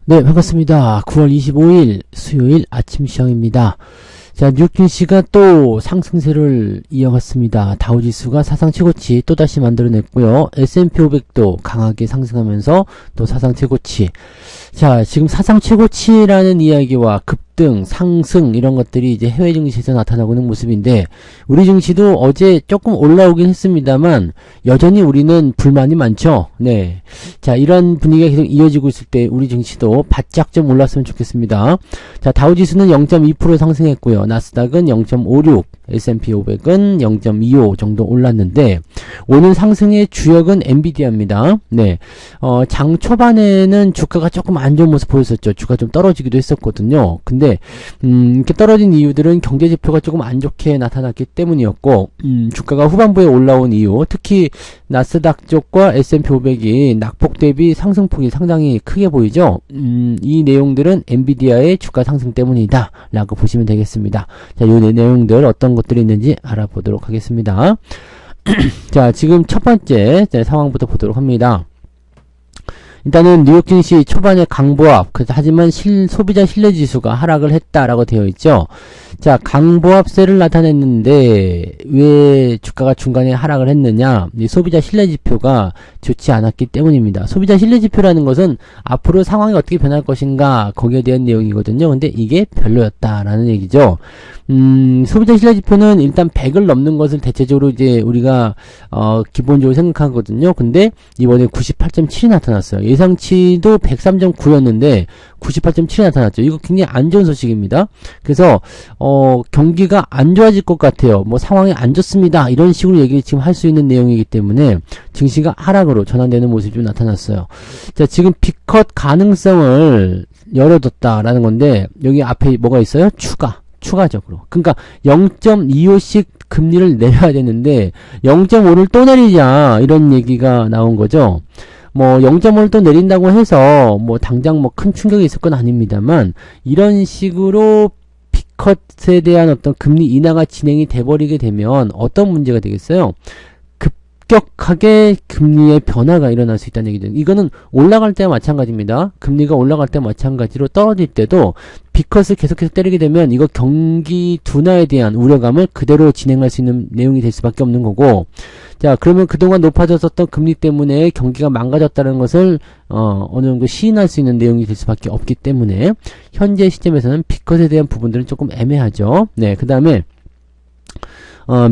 네, 반갑습니다. 9월 25일 수요일 아침 시황입니다. 자, 뉴욕 증시가 또 상승세를 이어갔습니다. 다우지수가 사상 최고치 또다시 만들어냈고요. S&P 500도 강하게 상승하면서 또 사상 최고치. 자, 지금 사상 최고치라는 이야기와 급등, 상승 이런 것들이 이제 해외 증시에서 나타나고 있는 모습인데, 우리 증시도 어제 조금 올라오긴 했습니다만 여전히 우리는 불만이 많죠. 네. 자, 이런 분위기가 계속 이어지고 있을 때 우리 증시도 바짝 좀 올랐으면 좋겠습니다. 자, 다우지수는 0.2% 상승했고요. 나스닥은 0.56, S&P 500은 0.25 정도 올랐는데, 오늘 상승의 주역은 엔비디아입니다. 네. 장 초반에는 주가가 조금 안 좋은 모습 보였었죠. 주가 좀 떨어지기도 했었거든요. 근데 이렇게 떨어진 이유들은 경제 지표가 조금 안 좋게 나타났기 때문이었고, 주가가 후반부에 올라온 이유, 특히 나스닥 쪽과 S&P 500이 낙폭 대비 상승폭이 상당히 크게 보이죠. 이 내용들은 엔비디아의 주가 상승 때문이다 라고 보시면 되겠습니다. 자, 요 내용들 어떤 것들이 있는지 알아보도록 하겠습니다. 자, 지금 첫 번째 상황부터 보도록 합니다. 일단은 뉴욕 증시 초반에 강보합, 하지만 소비자 신뢰지수가 하락을 했다라고 되어 있죠. 자, 강보합세를 나타냈는데 왜 주가가 중간에 하락을 했느냐? 이 소비자 신뢰지표가 좋지 않았기 때문입니다. 소비자 신뢰지표라는 것은 앞으로 상황이 어떻게 변할 것인가 거기에 대한 내용이거든요. 근데 이게 별로였다라는 얘기죠. 소비자 신뢰지표는 일단 100을 넘는 것을 대체적으로 이제 우리가 기본적으로 생각하거든요. 근데 이번에 98.7이 나타났어요. 예상치도 103.9였는데 98.7이 나타났죠. 이거 굉장히 안 좋은 소식입니다. 그래서 경기가 안 좋아질 것 같아요. 뭐 상황이 안 좋습니다. 이런 식으로 얘기를 지금 할 수 있는 내용이기 때문에 증시가 하락으로 전환되는 모습이 좀 나타났어요. 자, 지금 B컷 가능성을 열어뒀다라는 건데, 여기 앞에 뭐가 있어요? 추가적으로. 그러니까 0.25씩 금리를 내려야 되는데 0.5를 또 내리자 이런 얘기가 나온 거죠. 뭐 0.5를 또 내린다고 해서 뭐 당장 뭐 큰 충격이 있을 건 아닙니다만, 이런 식으로 B컷에 대한 어떤 금리 인하가 진행이 돼버리게 되면 어떤 문제가 되겠어요? 급격하게 금리의 변화가 일어날 수 있다는 얘기죠. 이거는 올라갈 때와 마찬가지입니다. 금리가 올라갈 때와 마찬가지로 떨어질 때도 B컷을 계속해서 때리게 되면 이거 경기 둔화에 대한 우려감을 그대로 진행할 수 있는 내용이 될 수밖에 없는 거고, 자, 그러면 그동안 높아졌었던 금리 때문에 경기가 망가졌다는 것을 어느 정도 시인할 수 있는 내용이 될 수밖에 없기 때문에 현재 시점에서는 B컷에 대한 부분들은 조금 애매하죠. 네, 그 다음에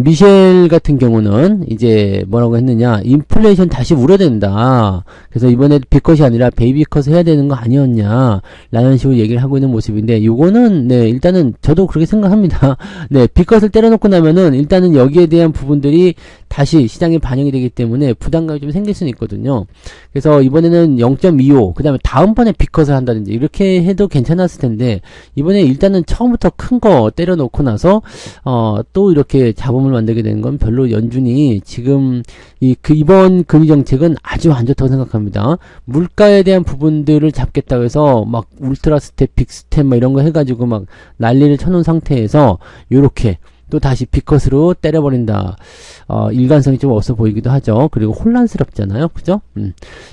미셸 같은 경우는 이제 뭐라고 했느냐, 인플레이션 다시 우려된다. 그래서 이번에 B컷이 아니라 베이비컷을 해야 되는 거 아니었냐 라는 식으로 얘기를 하고 있는 모습인데, 요거는 네, 일단은 저도 그렇게 생각합니다. 네, B컷을 때려놓고 나면은 일단은 여기에 대한 부분들이 다시 시장에 반영이 되기 때문에 부담감이 좀 생길 수는 있거든요. 그래서 이번에는 0.25, 그 다음에 다음번에 B컷을 한다든지 이렇게 해도 괜찮았을 텐데, 이번에 일단은 처음부터 큰 거 때려놓고 나서 또 이렇게 잡음을 만들게 되는 건 별로 연준이 지금 이번 금리 정책은 아주 안 좋다고 생각합니다. 물가에 대한 부분들을 잡겠다고 해서 막 울트라 스텝, 빅 스텝 막 이런 거 해가지고 막 난리를 쳐놓은 상태에서 요렇게 또 다시 B컷으로 때려버린다. 일관성이 좀 없어 보이기도 하죠. 그리고 혼란스럽잖아요. 그죠?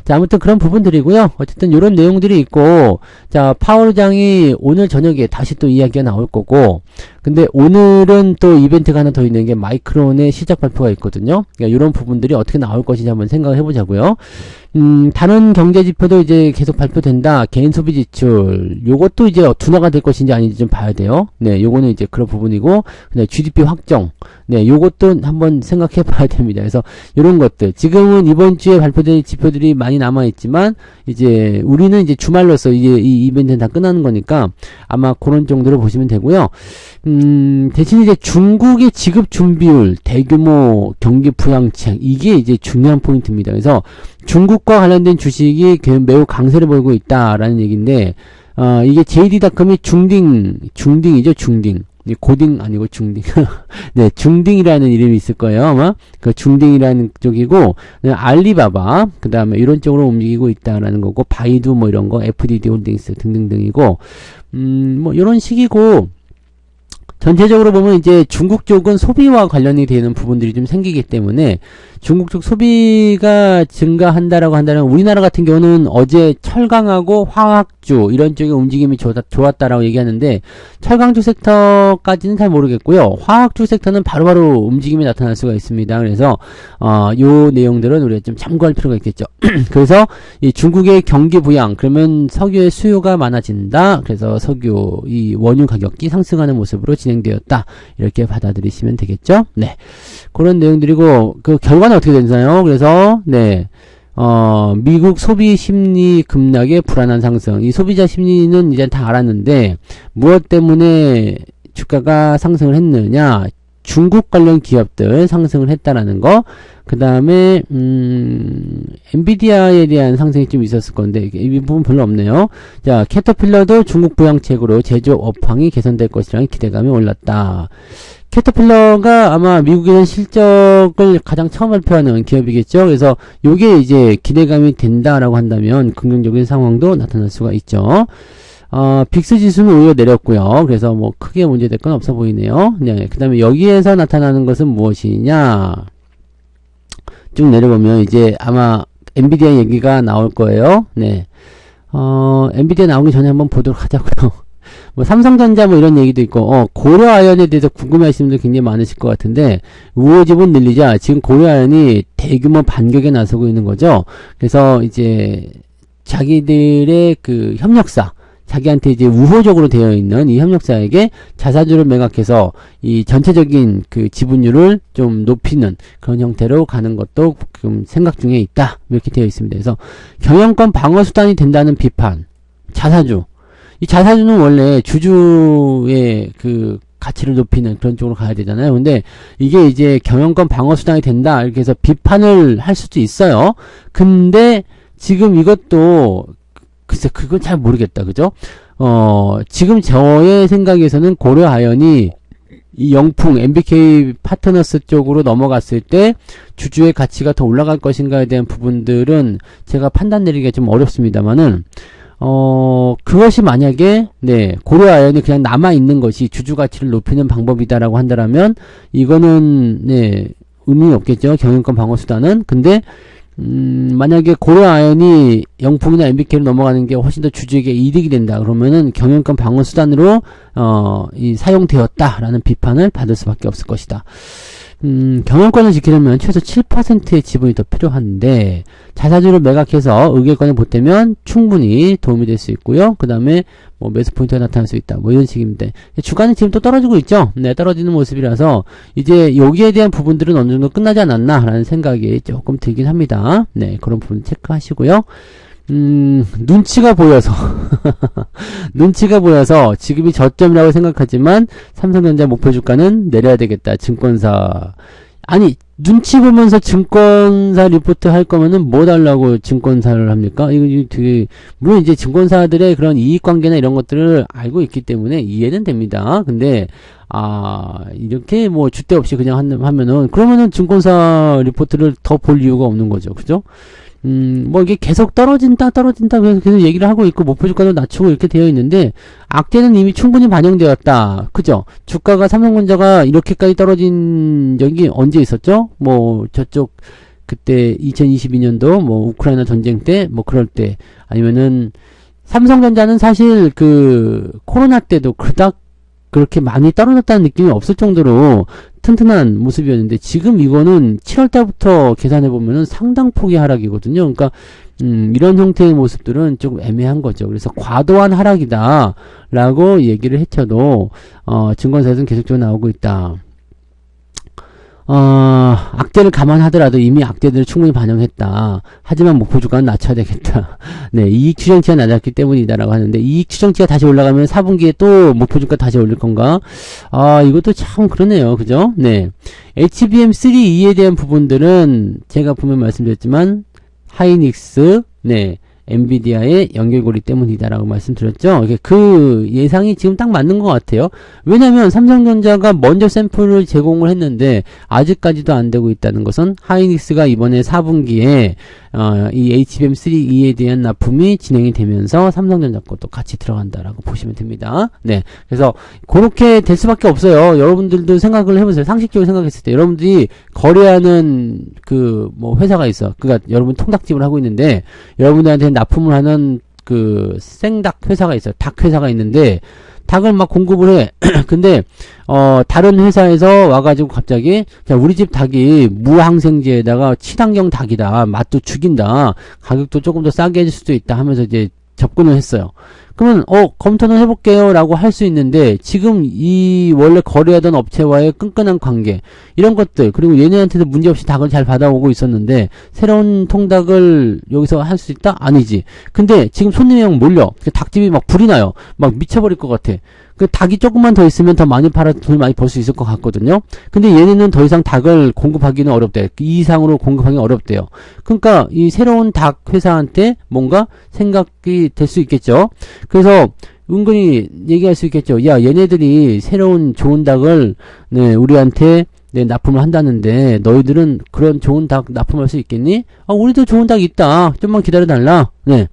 자, 아무튼 그런 부분들이고요. 어쨌든 이런 내용들이 있고, 자, 파월 의장이 오늘 저녁에 다시 또 이야기가 나올 거고, 근데 오늘은 또 이벤트가 하나 더 있는 게 마이크론의 시작 발표가 있거든요. 그러니까 이런 부분들이 어떻게 나올 것인지 한번 생각을 해보자고요. 다른 경제 지표도 이제 계속 발표된다. 개인 소비 지출, 요것도 이제 둔화가 될 것인지 아닌지 좀 봐야 돼요. 네, 요거는 이제 그런 부분이고, 그다음에 GDP 확정, 네, 요것도 한번 생각해 봐야 됩니다. 그래서 이런 것들, 지금은 이번 주에 발표될 지표들이 많이 남아 있지만, 이제 우리는 이제 주말로서 이제 이 이벤트는 다 끝나는 거니까 아마 그런 정도로 보시면 되고요. 대신 이제 중국의 지급 준비율, 대규모 경기 부양책, 이게 이제 중요한 포인트입니다. 그래서 중국과 관련된 주식이 매우 강세를 보이고 있다라는 얘기인데, 이게 JD.com이 중딩이죠, 중딩. 고딩 아니고 중딩. 네, 중딩이라는 이름이 있을 거예요, 아마. 그 중딩이라는 쪽이고, 알리바바, 그 다음에 이런 쪽으로 움직이고 있다라는 거고, 바이두 뭐 이런 거, FDD 홀딩스 등등등이고, 뭐 이런 식이고, 전체적으로 보면 이제 중국 쪽은 소비와 관련이 되는 부분들이 좀 생기기 때문에 중국 쪽 소비가 증가한다라고 한다면 우리나라 같은 경우는 어제 철강하고 화학주 이런 쪽의 움직임이 좋았다라고 얘기하는데 철강주 섹터까지는 잘 모르겠고요. 화학주 섹터는 바로바로 움직임이 나타날 수가 있습니다. 그래서 요 내용들은 우리가 좀 참고할 필요가 있겠죠. 그래서 이 중국의 경기 부양 그러면 석유의 수요가 많아진다. 그래서 석유 이 원유 가격이 상승하는 모습으로 진행되었다. 이렇게 받아들이시면 되겠죠. 네. 그런 내용들이고 그 결과는 어떻게 되나요? 그래서 네. 미국 소비 심리 급락의 불안한 상승. 이 소비자 심리는 이제 다 알았는데 무엇 때문에 주가가 상승을 했느냐? 중국 관련 기업들 상승을 했다라는 거. 그 다음에 엔비디아에 대한 상승이 좀 있었을 건데 이 부분 별로 없네요. 자, 캐터필러도 중국 부양책으로 제조업 업황이 개선될 것이라는 기대감이 올랐다. 캐터필러가 아마 미국에 대한 실적을 가장 처음 발표하는 기업이겠죠. 그래서 요게 이제 기대감이 된다라고 한다면 긍정적인 상황도 나타날 수가 있죠. 빅스 지수는 오히려 내렸고요. 그래서 뭐 크게 문제될 건 없어 보이네요. 네. 그 다음에 여기에서 나타나는 것은 무엇이냐. 쭉 내려보면 이제 아마 엔비디아 얘기가 나올 거예요. 네. 엔비디아 나오기 전에 한번 보도록 하자고요. 뭐 삼성전자 뭐 이런 얘기도 있고 고려아연에 대해서 궁금해하시는 분들 굉장히 많으실 것 같은데 우호지분 늘리자 지금 고려아연이 대규모 반격에 나서고 있는 거죠. 그래서 이제 자기들의 그 협력사 자기한테 이제 우호적으로 되어 있는 이 협력사에게 자사주를 매각해서 이 전체적인 그 지분율을 좀 높이는 그런 형태로 가는 것도 좀 생각 중에 있다. 이렇게 되어 있습니다. 그래서 경영권 방어 수단이 된다는 비판. 자사주. 이 자사주는 원래 주주의 그 가치를 높이는 그런 쪽으로 가야 되잖아요. 근데 이게 이제 경영권 방어 수단이 된다. 이렇게 해서 비판을 할 수도 있어요. 근데 지금 이것도 글쎄 그건 잘 모르겠다. 그죠? 지금 저의 생각에서는 고려아연이 이 영풍 MBK 파트너스 쪽으로 넘어갔을 때 주주의 가치가 더 올라갈 것인가에 대한 부분들은 제가 판단 내리기가 좀 어렵습니다만은 그것이 만약에 네 고려아연이 그냥 남아있는 것이 주주 가치를 높이는 방법이다라고 한다라면 이거는 네 의미 없겠죠. 경영권 방어 수단은. 근데 만약에 고려아연이 영풍이나 MBK로 넘어가는 게 훨씬 더 주주에게 이득이 된다. 그러면은 경영권 방어 수단으로 사용되었다라는 비판을 받을 수밖에 없을 것이다. 경영권을 지키려면 최소 7%의 지분이 더 필요한데 자사주를 매각해서 의결권을 보태면 충분히 도움이 될 수 있고요. 그 다음에 뭐 매수 포인트가 나타날 수 있다. 뭐 이런 식인데 주가는 지금 또 떨어지고 있죠. 네, 떨어지는 모습이라서 이제 여기에 대한 부분들은 어느 정도 끝나지 않았나 라는 생각이 조금 들긴 합니다. 네, 그런 부분 체크하시고요. 눈치가 보여서 눈치가 보여서 지금이 저점이라고 생각하지만 삼성전자 목표 주가는 내려야 되겠다. 증권사 아니 눈치 보면서 증권사 리포트 할 거면은 뭐 달라고 증권사를 합니까? 이거 되게 물론 이제 증권사들의 그런 이익관계나 이런 것들을 알고 있기 때문에 이해는 됩니다. 근데 이렇게 뭐 줏대 없이 그냥 하면은 그러면은 증권사 리포트를 더 볼 이유가 없는 거죠. 그죠? 뭐 이게 계속 떨어진다 그래서 계속 얘기를 하고 있고 목표 주가도 낮추고 이렇게 되어 있는데 악재는 이미 충분히 반영되었다. 그죠? 주가가 삼성전자가 이렇게까지 떨어진 적이 언제 있었죠? 뭐 저쪽 그때 2022년도 뭐 우크라이나 전쟁 때 뭐 그럴 때 아니면은 삼성전자는 사실 그 코로나 때도 그닥 그렇게 많이 떨어졌다는 느낌이 없을 정도로 튼튼한 모습이었는데 지금 이거는 7월달부터 계산해보면은 상당폭의 하락이거든요. 그러니까 이런 형태의 모습들은 조금 애매한 거죠. 그래서 과도한 하락이다 라고 얘기를 해쳐도 증권사에서는 계속적으로 나오고 있다. 악재를 감안하더라도 이미 악재들을 충분히 반영했다. 하지만 목표 주가는 낮춰야 되겠다. 네, 이익 추정치가 낮았기 때문이다라고 하는데 이익 추정치가 다시 올라가면 4분기에 또 목표 주가 다시 올릴 건가? 이것도 참 그러네요. 그죠? 네. HBM3E에 대한 부분들은 제가 분명 말씀드렸지만 하이닉스, 네, 엔비디아의 연결고리 때문이다라고 말씀드렸죠. 그 예상이 지금 딱 맞는 것 같아요. 왜냐면 삼성전자가 먼저 샘플을 제공을 했는데 아직까지도 안 되고 있다는 것은 하이닉스가 이번에 4분기에 이 HBM3E에 대한 납품이 진행이 되면서 삼성전자 것도 같이 들어간다라고 보시면 됩니다. 네. 그래서 그렇게 될 수밖에 없어요. 여러분들도 생각을 해보세요. 상식적으로 생각했을 때 여러분들이 거래하는 회사가 있어. 그러니까 여러분 통닭집을 하고 있는데 여러분들한테 납품을 하는 생닭 회사가 있어요. 닭 회사가 있는데 닭을 막 공급을 해. 근데 다른 회사에서 와가지고 갑자기 자, 우리 집 닭이 무항생제에다가 친환경 닭이다. 맛도 죽인다. 가격도 조금 더 싸게 해줄 수도 있다 하면서 이제 접근을 했어요. 그러면 검토는 해볼게요 라고 할 수 있는데 지금 이 원래 거래하던 업체와의 끈끈한 관계 이런 것들 그리고 얘네한테도 문제없이 닭을 잘 받아오고 있었는데 새로운 통닭을 여기서 할 수 있다? 아니지. 근데 지금 손님이 막 몰려. 닭집이 막 불이 나요. 막 미쳐버릴 것 같아. 그 닭이 조금만 더 있으면 더 많이 팔아 돈 많이 벌 수 있을 것 같거든요. 근데 얘네는 더 이상 닭을 공급하기는 어렵대. 이 이상으로 공급하기 어렵대요. 그러니까 이 새로운 닭 회사한테 뭔가 생각이 될 수 있겠죠. 그래서 은근히 얘기할 수 있겠죠. 야, 얘네들이 새로운 좋은 닭을 우리한테 납품을 한다는데 너희들은 그런 좋은 닭 납품할 수 있겠니? 우리도 좋은 닭 있다. 좀만 기다려달라. 네.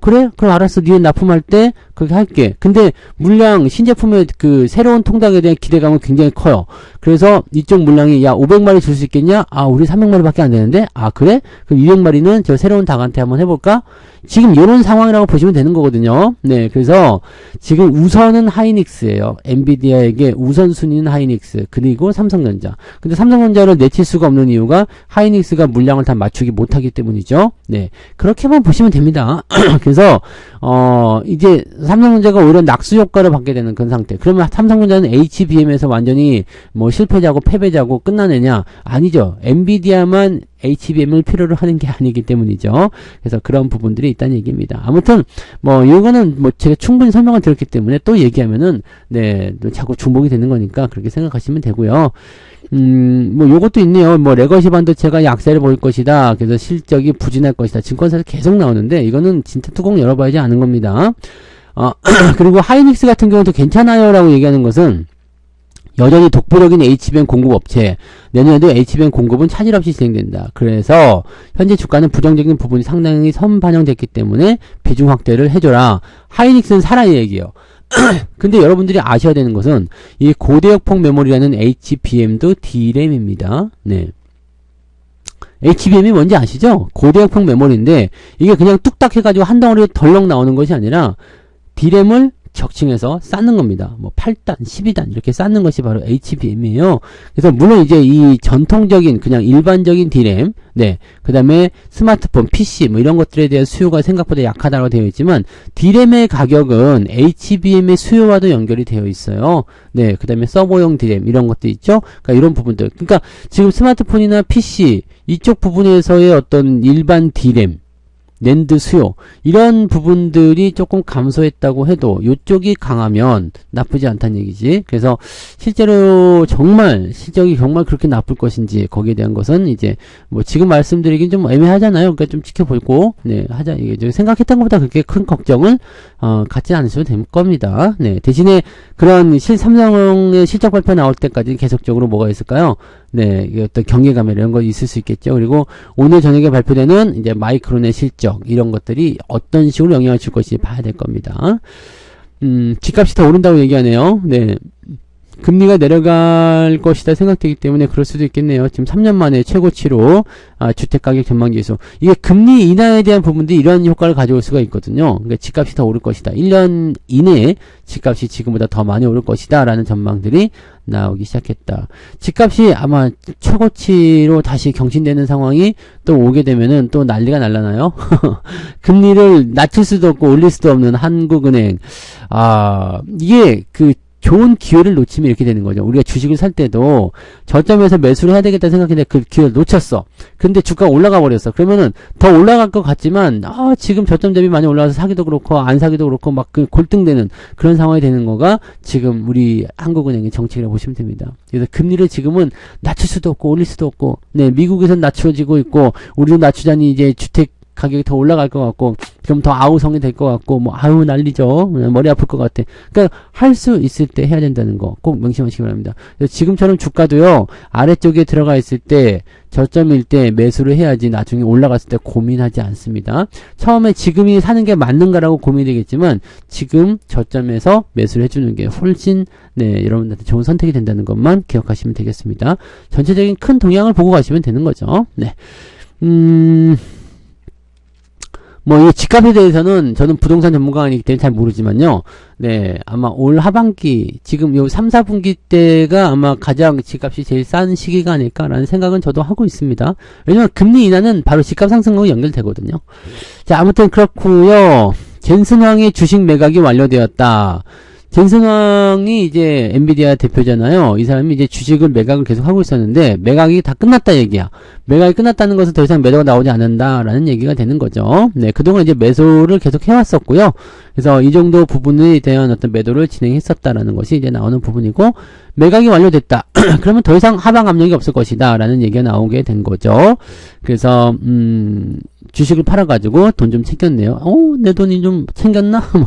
그래? 그럼 알았어. 니네 납품할 때 그렇게 할게. 근데 물량 신제품의 새로운 통닭에 대한 기대감은 굉장히 커요. 그래서 이쪽 물량이 500마리 줄 수 있겠냐? 우리 300마리밖에 안 되는데. 그래? 그럼 200마리는 저 새로운 닭한테 한번 해볼까? 지금 이런 상황이라고 보시면 되는 거거든요. 네, 그래서 지금 우선은 하이닉스예요. 엔비디아에게 우선순위는 하이닉스 그리고 삼성전자. 근데 삼성전자를 내칠 수가 없는 이유가 하이닉스가 물량을 다 맞추기 못하기 때문이죠. 네, 그렇게만 보시면 됩니다. 그래서 이제 삼성전자가 오히려 낙수 효과를 받게 되는 그런 상태. 그러면 삼성전자는 HBM에서 완전히 실패자고 패배자고 끝나느냐? 아니죠. 엔비디아만 HBM을 필요로 하는 게 아니기 때문이죠. 그래서 그런 부분들이 있다는 얘기입니다. 아무튼 이거는 제가 충분히 설명을 드렸기 때문에 또 얘기하면은 자꾸 중복이 되는 거니까 그렇게 생각하시면 되고요. 요것도 있네요. 레거시 반도체가 약세를 보일 것이다. 그래서 실적이 부진할 것이다. 증권사에서 계속 나오는데 이거는 진짜 뚜껑 열어봐야지 아는 겁니다. 그리고 하이닉스 같은 경우도 괜찮아요 라고 얘기하는 것은 여전히 독보적인 HBM 공급 업체, 내년에도 HBM 공급은 차질 없이 진행된다. 그래서 현재 주가는 부정적인 부분이 상당히 선반영됐기 때문에 비중 확대를 해줘라. 하이닉스는 살아야 얘기예요. 근데 여러분들이 아셔야 되는 것은 이 고대역폭 메모리라는 HBM도 D램입니다. 네. HBM이 뭔지 아시죠? 고대역폭 메모리인데 이게 그냥 뚝딱 해가지고 한 덩어리 덜렁 나오는 것이 아니라 D램을 적층해서 쌓는 겁니다. 8단, 12단 이렇게 쌓는 것이 바로 HBM이에요. 그래서 물론 이제 이 전통적인 그냥 일반적인 D램, 그 다음에 스마트폰, PC 이런 것들에 대한 수요가 생각보다 약하다고 되어 있지만 D램의 가격은 HBM의 수요와도 연결이 되어 있어요. 그 다음에 서버용 D램 이런 것도 있죠. 그러니까 이런 부분들. 그러니까 지금 스마트폰이나 PC 이쪽 부분에서의 어떤 일반 D램 낸드 수요 이런 부분들이 조금 감소했다고 해도 이쪽이 강하면 나쁘지 않다는 얘기지. 그래서 실제로 정말 실적이 정말 그렇게 나쁠 것인지 거기에 대한 것은 이제 지금 말씀드리긴 좀 애매하잖아요. 그러니까 좀 지켜보고 하자. 이게 생각했던 것보다 그렇게 큰 걱정을 갖지 않으셔도 될 겁니다. 대신에 그런 삼성의 실적 발표 나올 때까지 계속적으로 뭐가 있을까요? 어떤 경계감 이런 거 있을 수 있겠죠. 그리고 오늘 저녁에 발표되는 이제 마이크론의 실적 이런 것들이 어떤 식으로 영향을 줄 것인지 봐야 될 겁니다. 집값이 더 오른다고 얘기하네요. 금리가 내려갈 것이다 생각되기 때문에 그럴 수도 있겠네요. 지금 3년 만에 최고치로 주택가격 전망지수 이게 금리 인하에 대한 부분들이 이런 효과를 가져올 수가 있거든요. 그러니까 집값이 더 오를 것이다. 1년 이내에 집값이 지금보다 더 많이 오를 것이다 라는 전망들이 나오기 시작했다. 집값이 아마 최고치로 다시 경신되는 상황이 또 오게 되면은 또 난리가 날라나요? 금리를 낮출 수도 없고 올릴 수도 없는 한국은행. 이게 좋은 기회를 놓치면 이렇게 되는 거죠. 우리가 주식을 살 때도 저점에서 매수를 해야 되겠다 생각했는데 그 기회를 놓쳤어. 근데 주가가 올라가 버렸어. 그러면은 더 올라갈 것 같지만 지금 저점 대비 많이 올라가서 사기도 그렇고 안 사기도 그렇고 막 골등되는 그런 상황이 되는 거가 지금 우리 한국은행의 정책이라고 보시면 됩니다. 그래서 금리를 지금은 낮출 수도 없고 올릴 수도 없고 미국에선 낮춰지고 있고 우리도 낮추자니 이제 주택 가격이 더 올라갈 것 같고, 좀 더 아우성이 될 것 같고, 뭐, 아우, 난리죠. 머리 아플 것 같아. 그러니까, 할 수 있을 때 해야 된다는 거 꼭 명심하시기 바랍니다. 지금처럼 주가도요, 아래쪽에 들어가 있을 때, 저점일 때 매수를 해야지 나중에 올라갔을 때 고민하지 않습니다. 처음에 지금이 사는 게 맞는가라고 고민이 되겠지만, 지금 저점에서 매수를 해주는 게 훨씬, 네, 여러분들한테 좋은 선택이 된다는 것만 기억하시면 되겠습니다. 전체적인 큰 동향을 보고 가시면 되는 거죠. 네. 뭐, 이 집값에 대해서는 저는 부동산 전문가가 아니기 때문에 잘 모르지만요. 네, 아마 올 하반기, 지금 요 3, 4분기 때가 아마 가장 집값이 제일 싼 시기가 아닐까라는 생각은 저도 하고 있습니다. 왜냐면 금리 인하는 바로 집값 상승과 연결되거든요. 자, 아무튼 그렇고요. 젠슨황의 주식 매각이 완료되었다. 젠슨황이 이제 엔비디아 대표잖아요. 이 사람이 이제 주식을 매각을 계속 하고 있었는데 매각이 다 끝났다 얘기야. 매각이 끝났다는 것은 더 이상 매도가 나오지 않는다라는 얘기가 되는 거죠. 네, 그동안 이제 매수를 계속 해왔었고요. 그래서 이 정도 부분에 대한 어떤 매도를 진행했었다라는 것이 이제 나오는 부분이고, 매각이 완료됐다. 그러면 더 이상 하방 압력이 없을 것이다 라는 얘기가 나오게 된 거죠. 그래서 주식을 팔아가지고 돈 좀 챙겼네요. 내 돈이 좀 챙겼나? 뭐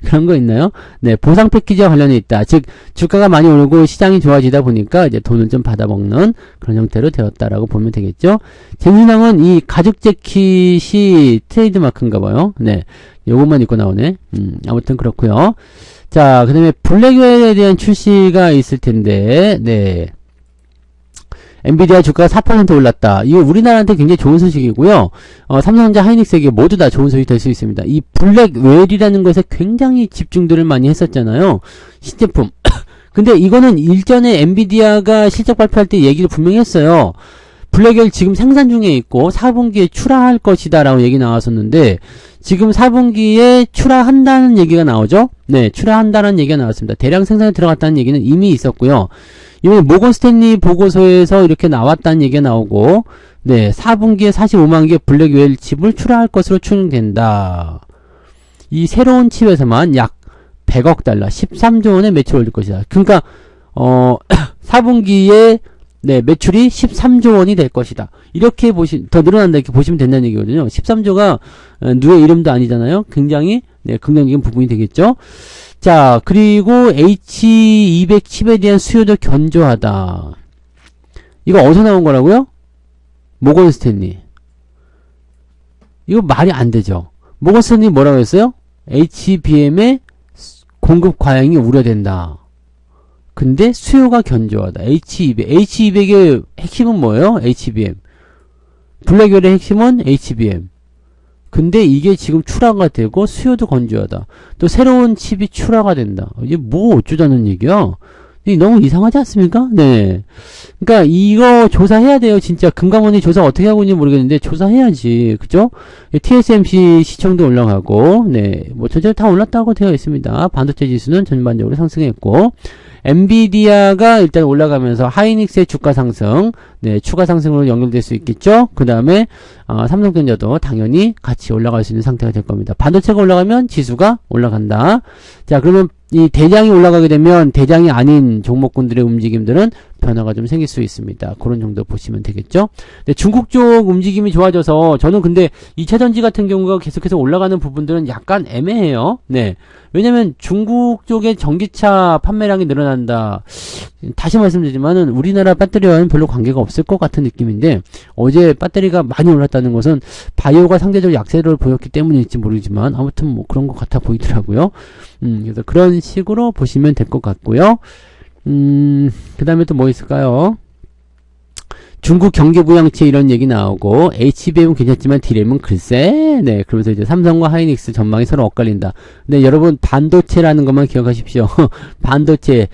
그런 거 있나요? 네, 보상 패키지와 관련이 있다. 즉 주가가 많이 오르고 시장이 좋아지다 보니까 이제 돈을 좀 받아먹는 그런 형태로 되었다라고 보면 되겠죠. 젠슨황은 이 가죽 재킷이 트레이드마크인가 봐요. 네, 요것만 입고 나오네. 아무튼 그렇고요. 자, 그 다음에 블랙웰에 대한 출시가 있을 텐데, 네. 엔비디아 주가가 4% 올랐다. 이거 우리나라한테 굉장히 좋은 소식이고요. 삼성전자, 하이닉스에게 모두 다 좋은 소식이 될 수 있습니다. 이 블랙웰이라는 것에 굉장히 집중들을 많이 했었잖아요. 신제품. 근데 이거는 일전에 엔비디아가 실적 발표할 때 얘기를 분명히 했어요. 블랙웰 지금 생산 중에 있고 4분기에 출하할 것이다 라고 얘기 나왔었는데, 지금 4분기에 출하한다는 얘기가 나오죠? 네, 출하한다는 얘기가 나왔습니다. 대량 생산에 들어갔다는 얘기는 이미 있었고요. 이번에 모건 스탠리 보고서에서 이렇게 나왔다는 얘기가 나오고, 네, 4분기에 45만 개 블랙웰 칩을 출하할 것으로 추정된다. 이 새로운 칩에서만 약 100억 달러, 13조 원의 매출을 올릴 것이다. 그러니까 4분기에 네, 매출이 13조 원이 될 것이다. 이렇게 더 늘어난다, 이렇게 보시면 된다는 얘기거든요. 13조가 누의 이름도 아니잖아요. 굉장히, 네, 긍정적인 부분이 되겠죠. 자, 그리고 H200 칩에 대한 수요도 견조하다. 이거 어디서 나온 거라고요? 모건 스탠리. 이거 말이 안 되죠. 모건 스탠리 뭐라고 했어요? HBM의 공급 과잉이 우려된다. 근데 수요가 견조하다. H200. H200의 핵심은 뭐예요? HBM. 블랙웰의 핵심은 HBM. 근데 이게 지금 출하가 되고 수요도 견조하다. 또 새로운 칩이 출하가 된다. 이게 뭐 어쩌자는 얘기야? 너무 이상하지 않습니까? 네. 그러니까 이거 조사해야 돼요. 진짜 금감원이 조사 어떻게 하고 있는지 모르겠는데 조사해야지. 그죠? TSMC 시청도 올라가고, 네. 뭐 전체로 다 올랐다고 되어 있습니다. 반도체 지수는 전반적으로 상승했고, 엔비디아가 일단 올라가면서 하이닉스의 주가 상승, 네, 추가 상승으로 연결될 수 있겠죠. 그 다음에 삼성전자도 당연히 같이 올라갈 수 있는 상태가 될 겁니다. 반도체가 올라가면 지수가 올라간다. 자, 그러면 이 대장이 올라가게 되면 대장이 아닌 종목군들의 움직임들은 변화가 좀 생길 수 있습니다. 그런 정도 보시면 되겠죠. 네, 중국 쪽 움직임이 좋아져서 저는 근데 2차전지 같은 경우가 계속해서 올라가는 부분들은 약간 애매해요. 네. 왜냐면 중국 쪽의 전기차 판매량이 늘어난다. 다시 말씀드리지만은 우리나라 배터리와는 별로 관계가 없을 것 같은 느낌인데, 어제 배터리가 많이 올랐다는 것은 바이오가 상대적으로 약세를 보였기 때문일지 모르지만 아무튼 뭐 그런 것 같아 보이더라고요. 그래서 그런 식으로 보시면 될 것 같고요. 그 다음에 또 뭐 있을까요? 중국 경기부양체 이런 얘기 나오고, HBM은 괜찮지만 D램은 글쎄, 네, 그러면서 이제 삼성과 하이닉스 전망이 서로 엇갈린다. 근데 여러분, 반도체라는 것만 기억하십시오. 반도체,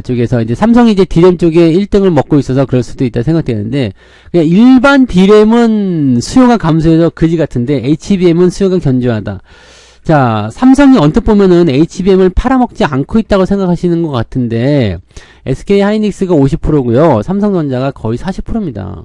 쪽에서 이제 삼성이 이제 D램 쪽에 1등을 먹고 있어서 그럴 수도 있다 생각되는데, 그냥 일반 D램은 수요가 감소해서 그지 같은데, HBM은 수요가 견조하다. 자, 삼성이 언뜻 보면은 HBM을 팔아먹지 않고 있다고 생각하시는 것 같은데, SK 하이닉스가 50%고요. 삼성전자가 거의 40%입니다.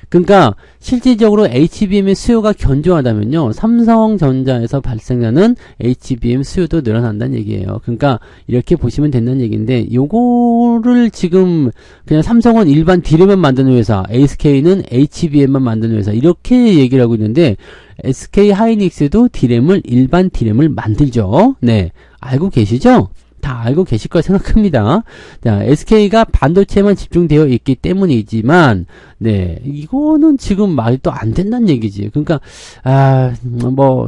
그러니까 실질적으로 HBM의 수요가 견조하다면요, 삼성전자에서 발생하는 HBM 수요도 늘어난다는 얘기예요. 그러니까 이렇게 보시면 된다는 얘기인데, 요거를 지금 그냥 삼성은 일반 D램만 만드는 회사, SK는 HBM만 만드는 회사, 이렇게 얘기를 하고 있는데, SK 하이닉스도 D램을, 일반 D램을 만들죠. 네, 알고 계시죠? 다 알고 계실 거라 생각합니다. 자, SK가 반도체만 집중되어 있기 때문이지만, 네, 이거는 지금 말이 또 안 된다는 얘기지. 그러니까,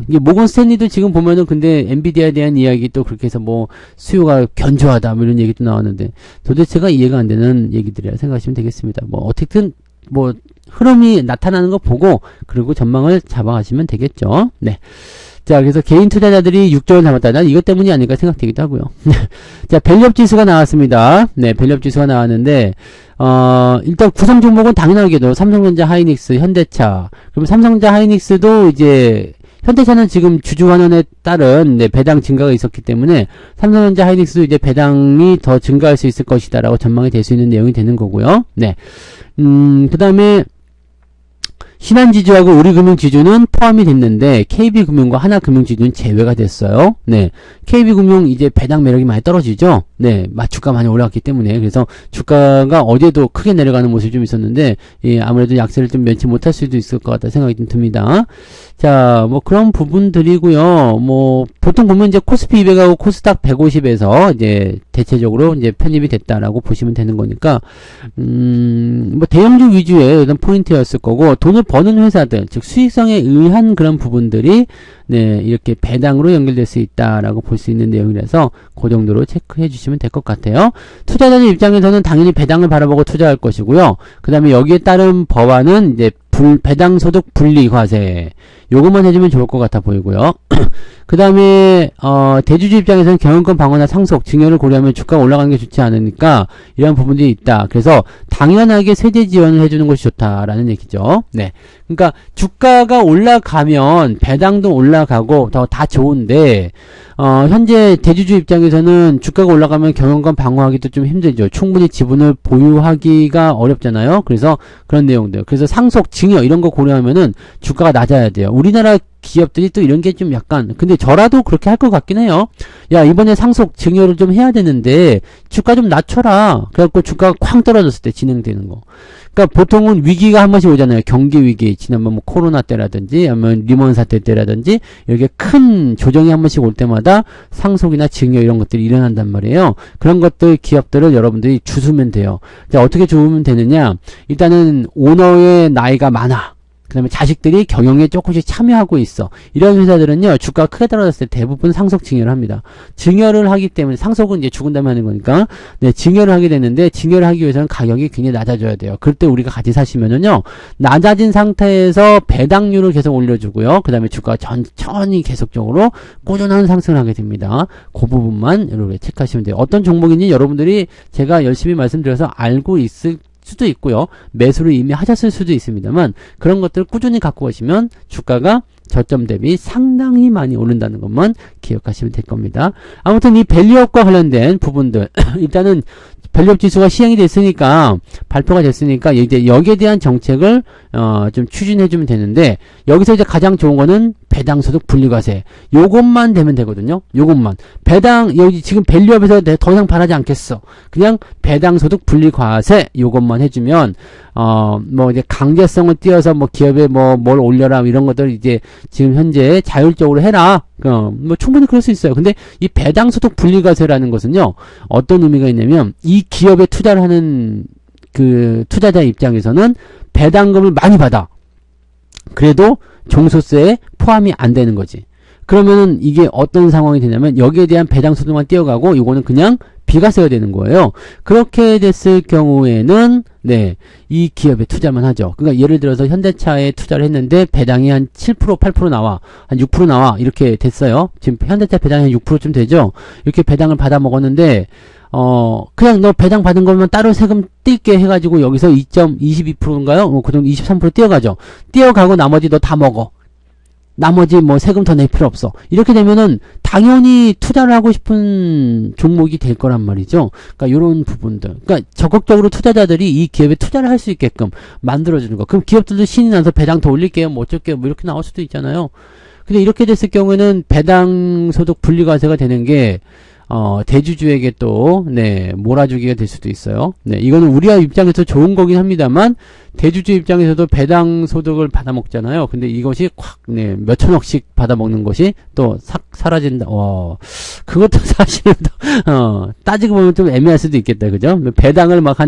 이게 모건 스탠리도 지금 보면은, 근데 엔비디아에 대한 이야기 또 그렇게 해서 뭐, 수요가 견조하다, 뭐 이런 얘기도 나왔는데, 도대체가 이해가 안 되는 얘기들이라 생각하시면 되겠습니다. 뭐, 어떻게든, 뭐, 흐름이 나타나는 거 보고, 그리고 전망을 잡아가시면 되겠죠. 네. 자, 그래서 개인 투자자들이 6조를 담았다. 난 이것 때문이 아닐까 생각되기도 하고요. 자, 밸류업 지수가 나왔습니다. 네, 밸류업 지수가 나왔는데, 일단 구성 종목은 당연하게도 삼성전자, 하이닉스, 현대차. 그럼 삼성전자, 하이닉스도 이제, 현대차는 지금 주주환원에 따른 배당 증가가 있었기 때문에 삼성전자, 하이닉스도 이제 배당이 더 증가할 수 있을 것이다라고 전망이 될 수 있는 내용이 되는 거고요. 네. 그 다음에, 신한지주하고 우리금융지주는 포함이 됐는데 KB금융과 하나금융지주는 제외가 됐어요. 네, KB금융 이제 배당 매력이 많이 떨어지죠. 네, 주가 많이 올라갔기 때문에. 그래서 주가가 어제도 크게 내려가는 모습이 좀 있었는데, 예, 아무래도 약세를 좀 면치 못할 수도 있을 것 같다 생각이 좀 듭니다. 자, 뭐 그런 부분들이고요. 뭐 보통 보면 이제 코스피 200하고 코스닥 150에서 이제 대체적으로 이제 편입이 됐다라고 보시면 되는 거니까, 뭐 대형주 위주의 어떤 포인트였을 거고, 돈을 버는 회사들, 즉 수익성에 의한 그런 부분들이 네, 이렇게 배당으로 연결될 수 있다라고 볼 수 있는 내용이라서 그 정도로 체크해 주시면 될 것 같아요. 투자자들 입장에서는 당연히 배당을 바라보고 투자할 것이고요. 그 다음에 여기에 따른 법안은 이제 배당소득 분리과세, 요것만 해주면 좋을 것 같아 보이고요. 그 다음에 대주주 입장에서는 경영권 방어나 상속, 증여를 고려하면 주가가 올라가는 게 좋지 않으니까 이런 부분들이 있다. 그래서 당연하게 세제 지원을 해주는 것이 좋다라는 얘기죠. 네, 그러니까 주가가 올라가면 배당도 올라가고 다 좋은데, 현재 대주주 입장에서는 주가가 올라가면 경영권 방어하기도 좀 힘들죠. 충분히 지분을 보유하기가 어렵잖아요. 그래서 그런 내용들, 그래서 상속, 증여 이런 거 고려하면은 주가가 낮아야 돼요. 우리나라 기업들이 또 이런 게 좀 약간, 근데 저라도 그렇게 할 것 같긴 해요. 야, 이번에 상속 증여를 좀 해야 되는데 주가 좀 낮춰라. 그래갖고 주가가 쾅 떨어졌을 때 진행되는 거. 그러니까 보통은 위기가 한 번씩 오잖아요. 경기 위기, 지난번 뭐 코로나 때라든지 아니면 리먼 사태 때라든지 이렇게 큰 조정이 한 번씩 올 때마다 상속이나 증여 이런 것들이 일어난단 말이에요. 그런 것들, 기업들을 여러분들이 주수면 돼요. 자, 어떻게 주우면 되느냐? 일단은 오너의 나이가 많아. 그 다음에 자식들이 경영에 조금씩 참여하고 있어. 이런 회사들은요, 주가가 크게 떨어졌을 때 대부분 상속 증여를 합니다. 증여를 하기 때문에, 상속은 이제 죽은 다음에 하는 거니까, 네, 증여를 하게 되는데, 증여를 하기 위해서는 가격이 굉장히 낮아져야 돼요. 그럴 때 우리가 같이 사시면은요, 낮아진 상태에서 배당률을 계속 올려주고요. 그 다음에 주가가 천천히 계속적으로 꾸준한 상승을 하게 됩니다. 그 부분만 이렇게 체크하시면 돼요. 어떤 종목인지 여러분들이 제가 열심히 말씀드려서 알고 있을 수도 있고요. 매수를 이미 하셨을 수도 있습니다만, 그런 것들을 꾸준히 갖고 가시면 주가가 저점 대비 상당히 많이 오른다는 것만 기억하시면 될 겁니다. 아무튼 이 밸류업과 관련된 부분들, 일단은 밸류업 지수가 시행이 됐으니까, 발표가 됐으니까 이제 여기에 대한 정책을 좀 추진해 주면 되는데, 여기서 이제 가장 좋은 거는 배당소득 분리과세, 요것만 되면 되거든요. 요것만 배당, 여기 지금 밸류업에서 더 이상 바라지 않겠어, 그냥 배당소득 분리과세 요것만 해주면, 뭐 이제 강제성을 띄어서 뭐 기업에 뭘 올려라 이런 것들 이제 지금 현재 자율적으로 해라, 뭐 충분히 그럴 수 있어요. 근데 이 배당소득 분리과세라는 것은요, 어떤 의미가 있냐면, 이 기업에 투자를 하는 그 투자자 입장에서는 배당금을 많이 받아. 그래도 종소세에 포함이 안 되는 거지. 그러면은 이게 어떤 상황이 되냐면, 여기에 대한 배당소득만 띄어가고 이거는 그냥 비과세가 되는 거예요. 그렇게 됐을 경우에는 네, 이 기업에 투자만 하죠. 그러니까 예를 들어서 현대차에 투자를 했는데 배당이 한 7%, 8% 나와, 한 6% 나와, 이렇게 됐어요. 지금 현대차 배당이 한 6%쯤 되죠. 이렇게 배당을 받아 먹었는데, 그냥 너 배당 받은 거면 따로 세금 뛸게 해가지고 여기서 2.22%인가요? 그 정도 23% 띄어가죠. 띄어가고 나머지 너 다 먹어. 나머지 뭐 세금 더 낼 필요 없어. 이렇게 되면은 당연히 투자를 하고 싶은 종목이 될 거란 말이죠. 그러니까 이런 부분들. 그러니까 적극적으로 투자자들이 이 기업에 투자를 할 수 있게끔 만들어주는 거. 그럼 기업들도 신이 나서 배당 더 올릴게요. 뭐 어쩔게요. 뭐 이렇게 나올 수도 있잖아요. 근데 이렇게 됐을 경우에는 배당 소득 분리과세가 되는 게 대주주에게 또, 네, 몰아주기가 될 수도 있어요. 네, 이거는 우리 입장에서 좋은 거긴 합니다만, 대주주 입장에서도 배당 소득을 받아먹잖아요. 근데 이것이 확, 네, 몇천억씩 받아먹는 것이 또 사라진다. 그것도 사실은, 따지고 보면 좀 애매할 수도 있겠다. 그죠? 배당을 막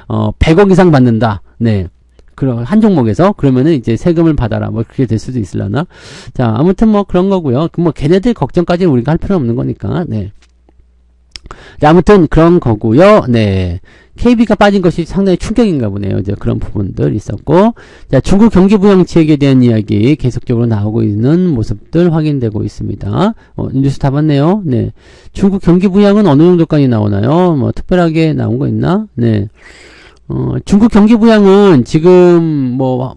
100억 이상 받는다. 네. 그런 한 종목에서 그러면은 이제 세금을 받아라 뭐 그렇게 될 수도 있으려나. 자, 아무튼 뭐 그런 거고요. 뭐 걔네들 걱정까지 우리가 할 필요는 없는 거니까. 네. 네, 아무튼 그런 거고요. 네. KB가 빠진 것이 상당히 충격인가 보네요. 이제 그런 부분들 있었고. 자, 중국 경기 부양책에 대한 이야기 계속적으로 나오고 있는 모습들 확인되고 있습니다. 뉴스 다 봤네요. 네. 중국 경기 부양은 어느 정도까지 나오나요? 뭐 특별하게 나온 거 있나? 네. 중국 경기 부양은 지금 뭐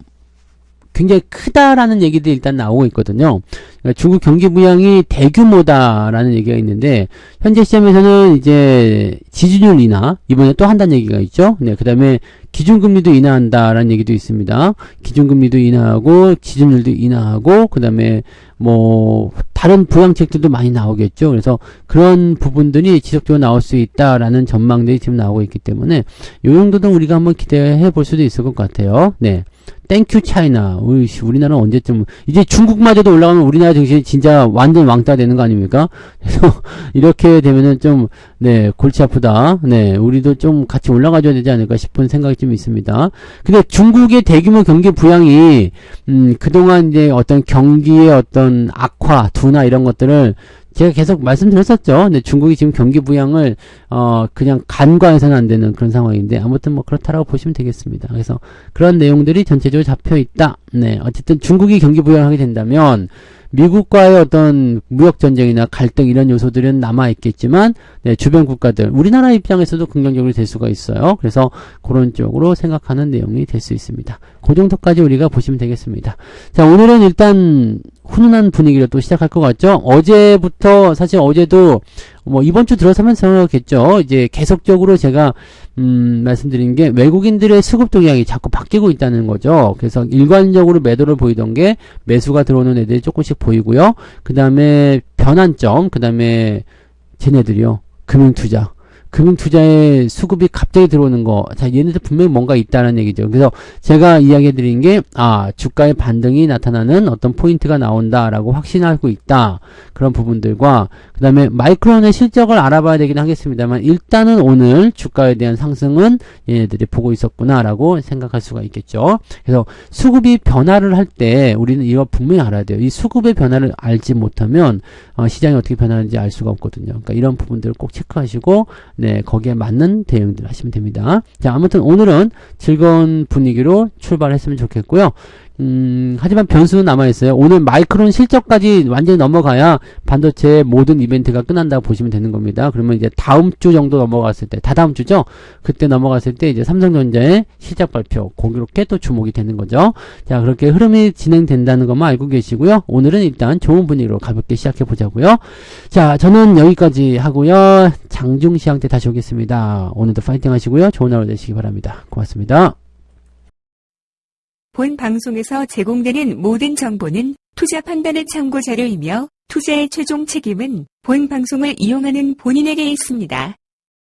굉장히 크다라는 얘기들이 일단 나오고 있거든요. 그러니까 중국 경기 부양이 대규모다라는 얘기가 있는데 현재 시점에서는 이제 지준율 인하 이번에 또 한다는 얘기가 있죠. 네, 그다음에 기준금리도 인하한다라는 얘기도 있습니다. 기준금리도 인하하고 지준율도 인하하고 그다음에 뭐 다른 부양책들도 많이 나오겠죠. 그래서 그런 부분들이 지속적으로 나올 수 있다라는 전망들이 지금 나오고 있기 때문에 이 정도는 우리가 한번 기대해 볼 수도 있을 것 같아요. 네. 땡큐 차이나. 우리나라는 언제쯤 이제 중국마저도 올라가면 우리나라 정신이 진짜 완전 왕따 되는 거 아닙니까? 그래서 이렇게 되면은 좀 네, 골치 아프다. 네, 우리도 좀 같이 올라가줘야 되지 않을까 싶은 생각이 좀 있습니다. 근데 중국의 대규모 경기 부양이 그동안 이제 어떤 경기의 어떤 악화, 둔화 이런 것들을 제가 계속 말씀드렸었죠. 근데 중국이 지금 경기 부양을 그냥 간과해서는 안 되는 그런 상황인데 아무튼 뭐 그렇다라고 보시면 되겠습니다. 그래서 그런 내용들이 전체적으로 잡혀 있다. 네, 어쨌든 중국이 경기 부양하게 된다면 미국과의 어떤 무역 전쟁이나 갈등 이런 요소들은 남아 있겠지만 네, 주변 국가들 우리나라 입장에서도 긍정적으로 될 수가 있어요. 그래서 그런 쪽으로 생각하는 내용이 될 수 있습니다. 그 정도까지 우리가 보시면 되겠습니다. 자, 오늘은 일단 훈훈한 분위기로 또 시작할 것 같죠? 어제부터 사실 어제도 뭐 이번 주 들어서면서겠죠. 이제 계속적으로 제가 말씀드린 게 외국인들의 수급 동향이 자꾸 바뀌고 있다는 거죠. 그래서 일관적으로 매도를 보이던 게 매수가 들어오는 애들이 조금씩 보이고요. 그 다음에 변환점, 그 다음에 쟤네들이요. 금융투자. 금융투자의 수급이 갑자기 들어오는 거. 자, 얘네들 분명히 뭔가 있다는 얘기죠. 그래서 제가 이야기 드린 게, 주가의 반등이 나타나는 어떤 포인트가 나온다라고 확신하고 있다. 그런 부분들과, 그 다음에 마이크론의 실적을 알아봐야 되긴 하겠습니다만, 일단은 오늘 주가에 대한 상승은 얘네들이 보고 있었구나라고 생각할 수가 있겠죠. 그래서 수급이 변화를 할 때 우리는 이거 분명히 알아야 돼요. 이 수급의 변화를 알지 못하면, 시장이 어떻게 변하는지 알 수가 없거든요. 그러니까 이런 부분들을 꼭 체크하시고, 네, 거기에 맞는 대응들 하시면 됩니다. 자, 아무튼 오늘은 즐거운 분위기로 출발했으면 좋겠고요. 하지만 변수는 남아있어요. 오늘 마이크론 실적까지 완전히 넘어가야 반도체의 모든 이벤트가 끝난다고 보시면 되는 겁니다. 그러면 이제 다음 주 정도 넘어갔을 때, 다다음 주죠? 그때 넘어갔을 때 이제 삼성전자의 실적 발표, 그렇게 또 주목이 되는 거죠. 자, 그렇게 흐름이 진행된다는 것만 알고 계시고요. 오늘은 일단 좋은 분위기로 가볍게 시작해 보자고요. 자, 저는 여기까지 하고요. 장중시황 때 다시 오겠습니다. 오늘도 파이팅 하시고요. 좋은 하루 되시기 바랍니다. 고맙습니다. 본 방송에서 제공되는 모든 정보는 투자 판단의 참고 자료이며 투자의 최종 책임은 본 방송을 이용하는 본인에게 있습니다.